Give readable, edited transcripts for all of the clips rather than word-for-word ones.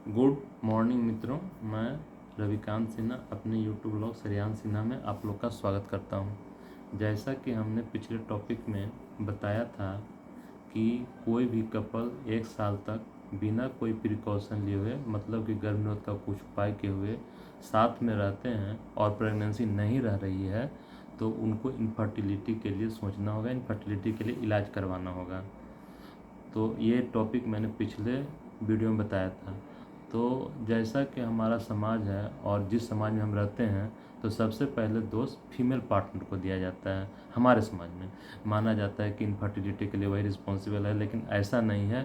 Good morning मित्रों, मैं रविकांत सिन्हा अपने यूट्यूब ब्लॉग श्रेयान सिन्हा में आप लोग का स्वागत करता हूं। जैसा कि हमने पिछले टॉपिक में बताया था कि कोई भी कपल 1 साल तक बिना कोई प्रिकॉशन लिए हुए, मतलब कि गर्भनिरोध का कुछ उपाय किए हुए साथ में रहते हैं और प्रेगनेंसी नहीं रह रही है तो उनको इनफर्टिलिटी के लिए सोचना होगा, इनफर्टिलिटी के लिए इलाज करवाना होगा। तो ये टॉपिक मैंने पिछले वीडियो में बताया था। तो जैसा कि हमारा समाज है और जिस समाज में हम रहते हैं, तो सबसे पहले दोष फीमेल पार्टनर को दिया जाता है। हमारे समाज में माना जाता है कि इनफर्टिलिटी के लिए वही रिस्पॉन्सिबल है, लेकिन ऐसा नहीं है।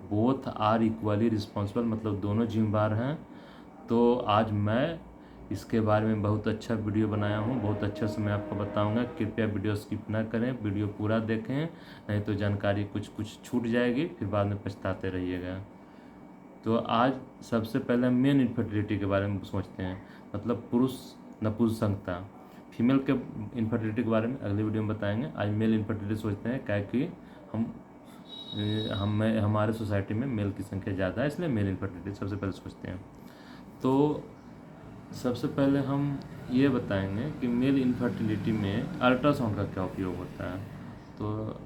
बोथ आर इक्वली रिस्पॉन्सिबल, मतलब दोनों जिम्मेदार हैं। तो आज मैं इसके बारे में बहुत अच्छा वीडियो बनाया हूँ, बहुत अच्छे से मैं आपको बताऊंगा। कृपया वीडियो स्किप ना करें, वीडियो पूरा देखें, नहीं तो जानकारी कुछ कुछ छूट जाएगी, फिर बाद में पछताते रहिएगा। तो आज सबसे पहले मेन इनफर्टिलिटी के बारे में सोचते हैं, मतलब पुरुष नपुंसकता। फीमेल के इनफर्टिलिटी के बारे में अगले वीडियो में बताएंगे। आज मेल इनफर्टिलिटी सोचते हैं, क्या कि हमारे सोसाइटी में मेल की संख्या ज़्यादा है, इसलिए मेल इनफर्टिलिटी सबसे पहले सोचते हैं। तो सबसे पहले हम ये बताएंगे कि मेल इनफर्टिलिटी में अल्ट्रासाउंड का क्या उपयोग होता है। तो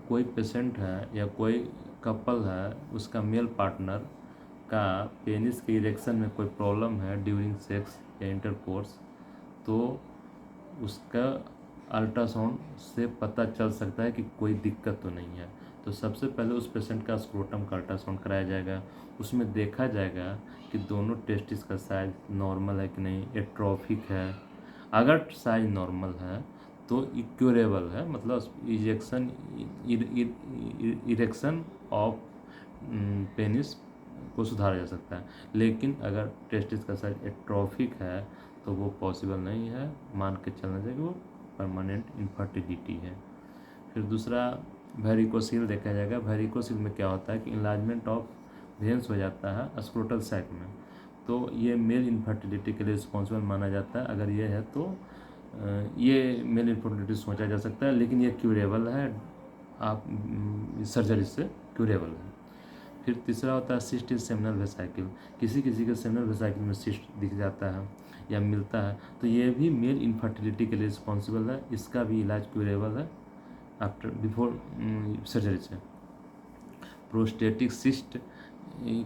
कोई पेशेंट है या कोई कपल है, उसका मेल पार्टनर का पेनिस के इरेक्शन में कोई प्रॉब्लम है ड्यूरिंग सेक्स या इंटरकोर्स, तो उसका अल्ट्रासाउंड से पता चल सकता है कि कोई दिक्कत तो नहीं है। तो सबसे पहले उस पेशेंट का स्क्रोटम का अल्ट्रासाउंड कराया जाएगा। उसमें देखा जाएगा कि दोनों टेस्टिस का साइज नॉर्मल है कि नहीं, एट्रोफिक है। अगर साइज नॉर्मल है तो क्यूरेबल है, मतलब इरेक्शन ऑफ पेनिस को सुधारा जा सकता है। लेकिन अगर टेस्टिस का साइज एट्रोफिक है तो वो पॉसिबल नहीं है, मान के चलना चाहिए कि वो परमानेंट इनफर्टिलिटी है। फिर दूसरा वेरिकोसील देखा जाएगा। वेरिकोसील में क्या होता है कि इन्लार्जमेंट ऑफ वेन्स हो जाता है स्क्रोटल सैक में, तो ये मेल इनफर्टिलिटी के लिए रिस्पॉन्सिबल माना जाता है। अगर ये है तो ये मेल इनफर्टिलिटी सोचा जा सकता है, लेकिन ये क्यूरेबल है, आप सर्जरी से क्यूरेबल है। फिर तीसरा होता है सिस्ट इन सेमिनल वेसाइकिल। किसी किसी के सेमिनल वेसाइकिल में सिस्ट दिख जाता है या मिलता है, तो ये भी मेल इनफर्टिलिटी के लिए रिस्पॉन्सिबल है। इसका भी इलाज क्यूरेबल है आफ्टर बिफोर सर्जरी से। प्रोस्टेटिक सिस्ट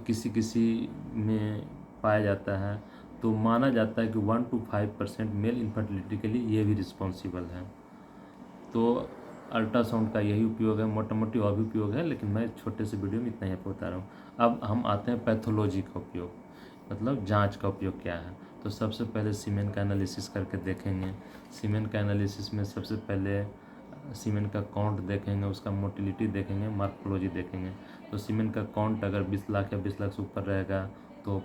किसी किसी में पाया जाता है, तो माना जाता है कि 1 to 5% मेल इनफर्टिलिटी के लिए ये भी रिस्पॉन्सिबल है। तो अल्ट्रासाउंड का यही उपयोग है, मोटा मोटी और भी उपयोग है, लेकिन मैं छोटे से वीडियो में इतना ही आपको बता रहा हूँ। अब हम आते हैं पैथोलॉजी का उपयोग, मतलब जांच का उपयोग क्या है। तो सबसे पहले सीमेन का एनालिसिस करके देखेंगे। सीमेन का एनालिसिस में सबसे पहले सीमेन का काउंट देखेंगे, उसका मोटिलिटी देखेंगे, मार्फोलॉजी देखेंगे। तो सीमेन का काउंट अगर 20 लाख या 20 लाख से ऊपर रहेगा तो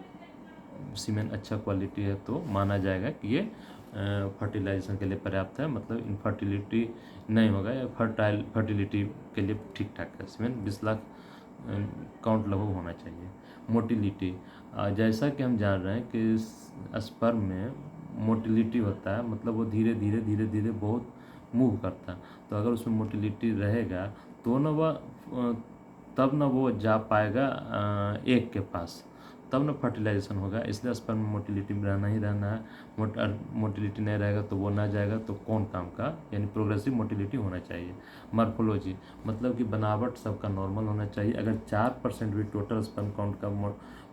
सीमेन अच्छा क्वालिटी है, तो माना जाएगा कि ये फर्टिलाइजेशन के लिए पर्याप्त है, मतलब इनफर्टिलिटी नहीं होगा, या फर्टिलिटी के लिए ठीक ठाक है। सीमेन 20 लाख काउंट लगभग होना चाहिए। मोटिलिटी, जैसा कि हम जान रहे हैं कि स्पर्म में मोटिलिटी होता है, मतलब वो धीरे धीरे धीरे धीरे बहुत मूव करता है। तो अगर उसमें मोटिलिटी रहेगा तो न वह तब न वो जा पाएगा एग के पास, तब न फर्टिलाइजेशन होगा। इसलिए स्पर्म में मोटिलिटी में रहना ही रहना है। मोटिलिटी नहीं रहेगा तो वो ना जाएगा, तो कौन काम का, यानी प्रोग्रेसिव मोटिलिटी होना चाहिए। मार्फोलॉजी, मतलब कि बनावट सबका नॉर्मल होना चाहिए। अगर 4% भी टोटल स्पर्म काउंट का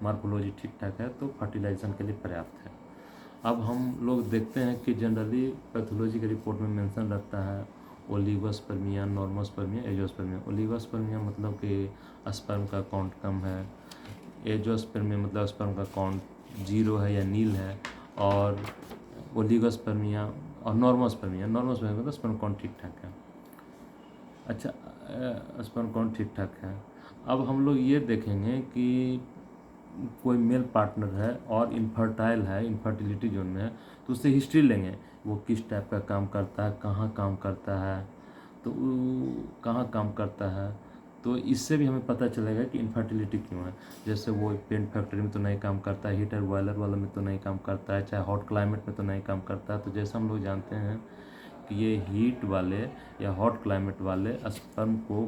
मार्फोलॉजी ठीक ठाक है तो फर्टिलाइजेशन के लिए पर्याप्त है। अब हम लोग देखते हैं कि जनरली पैथोलॉजी के रिपोर्ट में मेंशन रहता है ओलिगोस्पर्मिया, नॉर्मोस्पर्मिया, एंजियोस्पर्मिया। ओलिगोस्पर्मिया मतलब कि स्पर्म का काउंट कम है, एंजियोस्पर्मिया मतलब स्पर्म का काउंट 0 है या नील है, और ओलिगोस्पर्मिया और नॉर्मोस्पर्मिया मतलब स्पर्म काउंट ठीक ठाक है। अच्छा, स्पर्म काउंट ठीक ठाक है। अब हम लोग ये देखेंगे कि कोई मेल पार्टनर है और इनफर्टाइल है, इनफर्टिलिटी जोन में है, तो उससे हिस्ट्री लेंगे, वो किस टाइप का काम करता है, कहाँ काम करता है, तो कहाँ काम करता है, तो इससे भी हमें पता चलेगा कि इनफर्टिलिटी क्यों है। जैसे वो पेंट फैक्ट्री में तो नहीं काम करता है, हीटर बॉयलर वाला में तो नहीं काम करता है, चाहे हॉट क्लाइमेट में तो नहीं काम करता है। तो जैसा हम लोग जानते हैं कि ये हीट वाले या हॉट क्लाइमेट वाले स्पर्म को,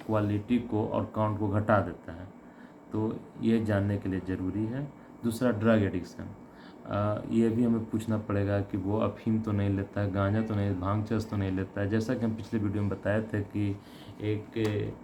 क्वालिटी को और काउंट को घटा देता है। तो ये जानने के लिए ज़रूरी है। दूसरा, ड्रग एडिक्शन, ये भी हमें पूछना पड़ेगा कि वो अफ़ीम तो नहीं लेता है, गांजा तो नहीं, भांग चरस तो नहीं लेता है। जैसा कि हम पिछले वीडियो में बताए थे कि एक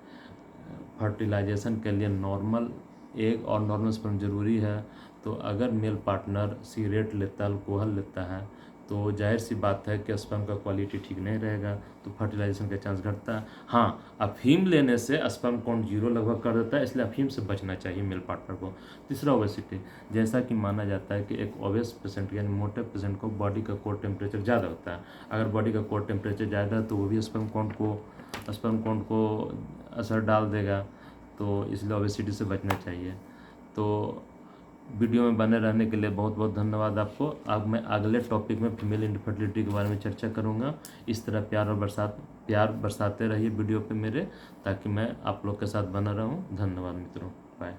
फर्टिलाइजेशन के लिए नॉर्मल एग और नॉर्मल स्पर्म जरूरी है। तो अगर मेल पार्टनर सिगरेट लेता है, अल्कोहल लेता है, तो जाहिर सी बात है कि स्पर्म का क्वालिटी ठीक नहीं रहेगा, तो फर्टिलाइजेशन का चांस घटता है। हाँ, अफीम लेने से स्पर्म काउंट 0 लगभग कर देता है, इसलिए अफीम से बचना चाहिए मेल पार्टनर को। तीसरा, ओबेसिटी, जैसा कि माना जाता है कि एक ओबेस पेशेंट यानी मोटे पेशेंट को बॉडी का कोर टेम्परेचर ज़्यादा होता है। अगर बॉडी का कोर टेम्परेचर ज़्यादा है तो वो भी स्पर्म काउंट को असर डाल देगा, तो इसलिए ओबेसिटी से बचना चाहिए। तो वीडियो में बने रहने के लिए बहुत बहुत धन्यवाद आपको। अब मैं अगले टॉपिक में फीमेल इनफर्टिलिटी के बारे में चर्चा करूंगा। इस तरह प्यार बरसाते रहिए वीडियो पे मेरे, ताकि मैं आप लोग के साथ बना रहूं। धन्यवाद मित्रों, बाय।